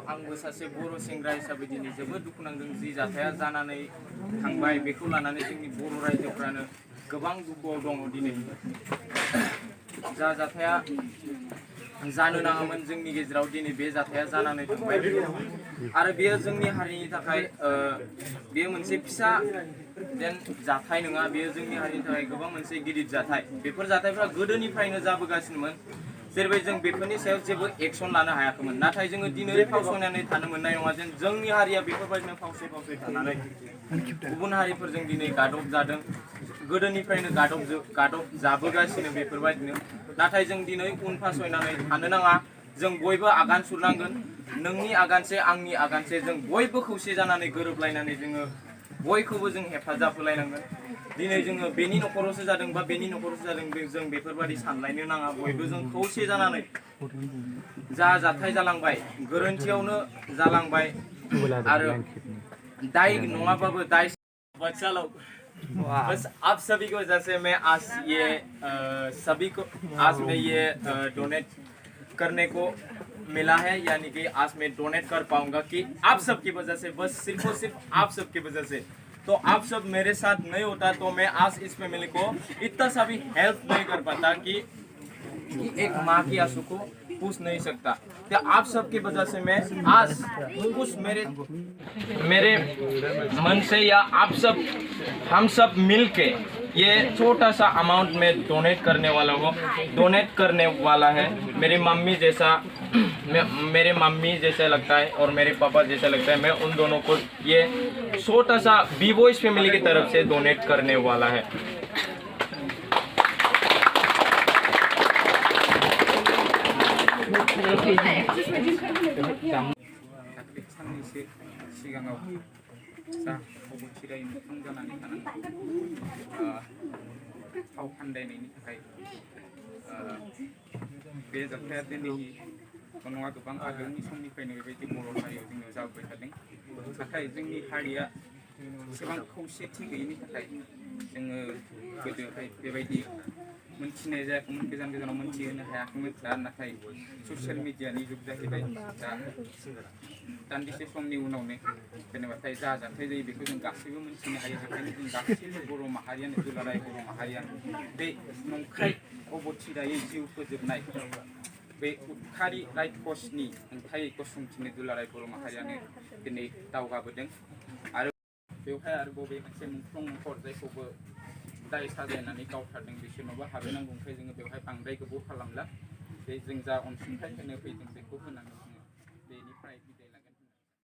आंबो सासे बर' सेंग्रा हिसाबै दिनै जोबोद दुखु नांदों जि जाथाया जानानै थांबाय बेखौ लानानै जोंनि बर' रायजोफ्रानो गोबां दुखुआव दङ दिनै जा जाथाया जानो नाङामोन जोंनि गेजेराव दिनै बे जाथाया जानानै थांबाय आरो बेयो जोंनि हारिनि थाखाय बेयो मोनसे फिसा जेन जाथाय नङा बेयो जोंनि हारिनि थाखाय गोबां मोनसे गिदिर जाथाय बेफोर जाथायफ्रा गोदोनिफ्रायनो जाबोगासिनोमोन जेरैबायदि जों बेफोरनि सायाव जेबो एक्सन लानो हायाखैमोन नाथाय जोङो दिनै फावसायनानै थानो मोननाय नङा जेन जोंनि हारिया बेफोरबायदिनो फावसाय थानानै गुबुन हारिफोरजों दिनै गादब जादों गोदोनिफ्रायनो गादब जाबोगासिनो बेफोरबायदिनो नाथाय जों दिनै उन फासयनानै थानो नाङा जों बयबो आगान सुरनांगोन नोंनि आगानसे आंनि आगानसे जों बयबो खौसे जानानै गोरोबलायनानै जोङो बयखौबो जों हेफाजाब होलायनांगोन दिनै जोङो बेनि न'खरावसो जादों बा बेनि न'खरावसो जादों जों बेफोरबायदि सानलायनो नाङा बयबो जों खौसे जानानै जा जाथाय जालांबाय गोरोन्थियावनो जालांबाय आरो दाय नङाबाबो दाय बच्चा लोग बस आप सभी की वजह से मैं आज मैं ये डोनेट करने को मिला है यानी कि आज मैं डोनेट कर पाऊंगा कि आप सबकी वजह से बस सिर्फ और सिर्फ आप सबकी वजह से तो आप सब मेरे साथ नहीं होता तो मैं आज इस फैमिली को इतना सा भी हेल्प नहीं कर पाता कि एक माँ की आंसू को पूछ नहीं सकता तो आप सबकी वजह से मैं आज कुछ मेरे मन से या आप सब हम सब मिलके ये छोटा सा अमाउंट में डोनेट करने वाला है मेरी मम्मी जैसा लगता है और मेरे पापा जैसा लगता है मैं उन दोनों को ये छोटा सा बीबॉयज फैमिली की तरफ से डोनेट करने वाला है साननैसो सिगाङाव जा अबथिरायै मोखां जानानै थानांगौ फाव फान्दायनायनि थाखाय बे जाथाया दिनैनि नङा गोबां आगोलनि समनिफ्रायनो बेबायदि बर' हारियाव जोङो जाबोबाय थादों नाथाय जोंनि हारिया एसेबां खौसेथि गैयैनि थाखाय जोङो गोदोहाय बेबायदि मोनथिनाय जायाखैमोन गोजान गोजानाव मोनथिहोनो हायाखैमोन दा नाथाय ससियेल मिडियानि जुग जाहैबाय दा दान्दिसे समनि उनावनो जेनेबाथाय जा जाथाय जायो बेखौ जों गासैबो मोनथिनो हायो बेखायनो जों गासैबो बर' माहारियानो दुलाराय बर' माहारिया बे नंखाय अबथिरायै जिउ फोजोबनाय बे उदखारि रायखसनि हेंथायै गसंथिनो दुलाराय बर' माहारियानो दिनै दावगाबोदों आरो बेवहाय आरोबाव बे मोनसे मुंख्लं न'खर जायखौबो दाय साजायनानै गावथारदों बिसोरनावबो हाबहैनांगौ ओंखाय जोङो बेवहाय बांद्राय गोबाव खालामला बे जों जा अनसुंथाइ होनो फैदों बेखौ होनानै जोङो बेनिफ्राय बिदाय लागोन